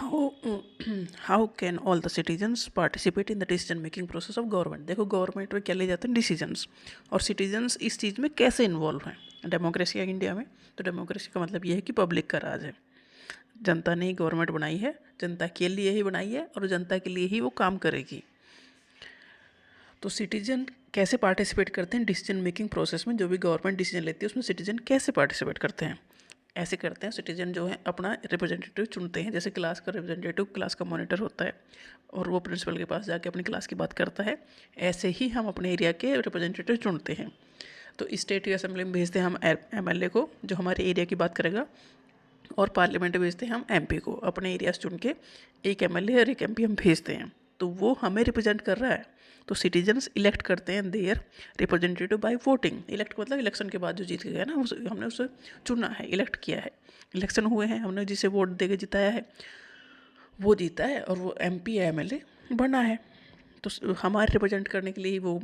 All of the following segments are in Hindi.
How how can all the citizens participate in the decision making process of government. देखो गवर्नमेंट में क्या ले जाते हैं डिसीजंस, और सिटीजन्स इस चीज़ में कैसे इन्वॉल्व हैं। डेमोक्रेसी है इंडिया में, तो डेमोक्रेसी का मतलब ये है कि पब्लिक का राज है। जनता ने ही गवर्नमेंट बनाई है, जनता के लिए ही बनाई है और जनता के लिए ही वो काम करेगी। तो सिटीजन कैसे पार्टिसिपेट करते हैं डिसीजन मेकिंग प्रोसेस में, जो भी गवर्नमेंट डिसीजन लेती है उसमें सिटीजन कैसे पार्टिसिपेट करते हैं। ऐसे करते हैं, सिटीजन जो है अपना रिप्रेजेंटेटिव चुनते हैं। जैसे क्लास का रिप्रेजेंटेटिव क्लास का मॉनिटर होता है और वो प्रिंसिपल के पास जाके अपनी क्लास की बात करता है, ऐसे ही हम अपने एरिया के रिप्रेजेंटेटिव चुनते हैं। तो स्टेट की असेंबली में भेजते हैं हम एमएलए को, जो हमारे एरिया की बात करेगा, और पार्लियामेंट में भेजते हैं हम एमपी को। अपने एरिया से चुन के एक एमएलए और एक एमपी हम भेजते हैं, तो वो हमें रिप्रेजेंट कर रहा है। तो सिटीजन्स इलेक्ट करते हैं their representative by voting. Elect मतलब इलेक्शन के बाद जो जीत के गया ना, हमने उसे चुना है, इलेक्ट किया है। इलेक्शन हुए हैं, हमने जिसे वोट देके जिताया है वो जीता है और वो एमपी या एमएलए बना है। तो हमारे रिप्रेजेंट करने के लिए ही वो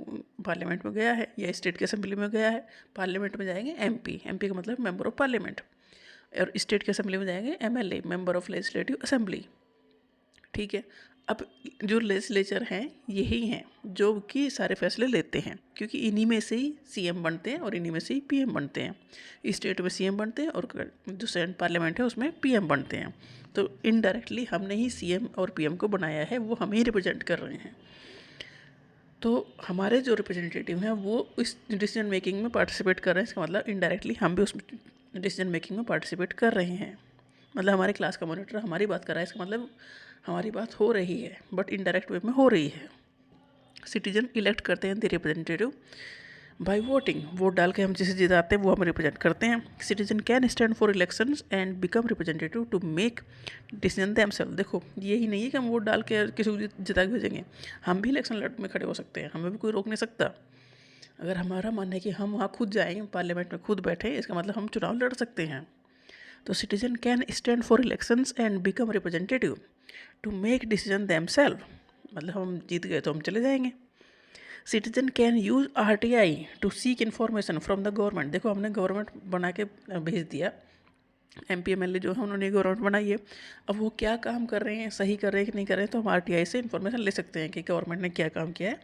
पार्लियामेंट में गया है या स्टेट की असेंबली में गया है। पार्लियामेंट में जाएंगे एमपी, एमपी का मतलब मेंबर ऑफ पार्लियामेंट, और स्टेट की असेंबली में जाएंगे MLA, member of legislative assembly. ठीक है। अब जो लेजिस्लेचर हैं यही हैं जो कि सारे फैसले लेते हैं, क्योंकि इन्हीं में से ही सीएम बनते हैं और इन्हीं में से ही पीएम बनते हैं। स्टेट में सीएम बनते हैं और जो सेंट पार्लियामेंट है उसमें पीएम बनते हैं। तो इनडायरेक्टली हमने ही सीएम और पीएम को बनाया है, वो हम ही रिप्रेजेंट कर रहे हैं। तो हमारे जो रिप्रेजेंटेटिव हैं वो इस डिसीजन मेकिंग में पार्टिसिपेट कर रहे हैं। इसका मतलब इनडायरेक्टली हम भी उस डिसीजन मेकिंग में पार्टिसिपेट कर रहे हैं। मतलब हमारे क्लास का मॉनिटर हमारी बात कर रहा है, इसका मतलब हमारी बात हो रही है, बट इनडायरेक्ट वे में हो रही है। सिटीजन इलेक्ट करते हैं the representative by voting. Vote डाल के हम जिसे जिताते हैं वो हम रिप्रेजेंट करते हैं। Citizen can stand for elections and become representative to make decision themselves. देखो यही नहीं है कि हम वोट डाल के किसी को जिता के भेजेंगे, हम भी इलेक्शन लड़ में खड़े हो सकते हैं, हमें भी कोई रोक नहीं सकता। अगर हमारा मन है कि हम वहाँ खुद जाएंगे, पार्लियामेंट में खुद बैठे, इसका मतलब हम चुनाव लड़ सकते हैं। तो citizen can stand for elections and become representative to make decision themselves. मतलब हम जीत गए तो हम चले जाएंगे। Citizen can use RTI to seek information from the government. देखो हमने गवर्नमेंट बना के भेज दिया, एमपी एमएलए जो है उन्होंने गवर्नमेंट बनाई है। अब वो क्या काम कर रहे हैं, सही कर रहे हैं कि नहीं कर रहे हैं, तो हम आरटीआई से इन्फॉर्मेशन ले सकते हैं कि गवर्नमेंट ने क्या काम किया है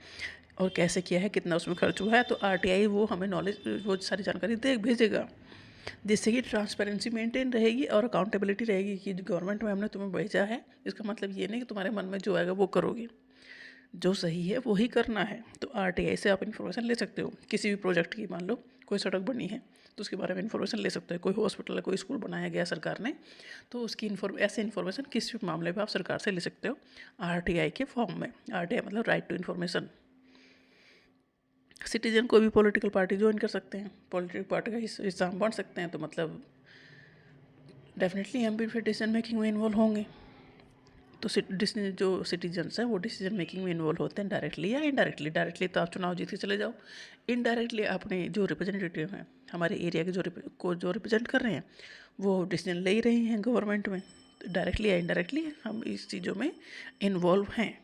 और कैसे किया है, कितना उसमें खर्च हुआ है। तो आरटीआई वो हमें नॉलेज, वो सारी जानकारी दे भेजेगा, जिससे कि ट्रांसपेरेंसी मेंटेन रहेगी और अकाउंटेबिलिटी रहेगी कि गवर्नमेंट में हमने तुम्हें भेजा है, इसका मतलब ये नहीं कि तुम्हारे मन में जो आएगा वो करोगे, जो सही है वही करना है। तो आरटीआई से आप इन्फॉर्मेशन ले सकते हो किसी भी प्रोजेक्ट की। मान लो कोई सड़क बनी है तो उसके बारे में इन्फॉर्मेशन ले सकते हो। कोई हॉस्पिटल है, कोई स्कूल बनाया गया सरकार ने, तो उसकी ऐसे इन्फॉर्मेशन किसी भी मामले में आप सरकार से ले सकते हो आरटीआई के फॉर्म में। आरटीआई मतलब राइट टू इन्फॉर्मेशन। सिटीजन कोई भी पॉलिटिकल पार्टी ज्वाइन कर सकते हैं, पॉलिटिकल पार्टी का हिस्सा हम बन सकते हैं। तो मतलब डेफिनेटली हम भी फिर डिसीजन मेकिंग में इन्वॉल्व होंगे। तो जो सिटीजन्स हैं वो डिसीजन मेकिंग में इन्वॉल्व होते हैं डायरेक्टली या इनडायरेक्टली। डायरेक्टली तो आप चुनाव जीत के चले जाओ, इनडायरेक्टली अपने जो रिप्रेजेंटेटिव हैं हमारे एरिया के जो रिप्रेजेंट कर रहे हैं वो डिसीजन ले ही रहे हैं गवर्नमेंट में। तो डायरेक्टली या इनडायरेक्टली हम इस चीज़ों में इन्वॉल्व हैं।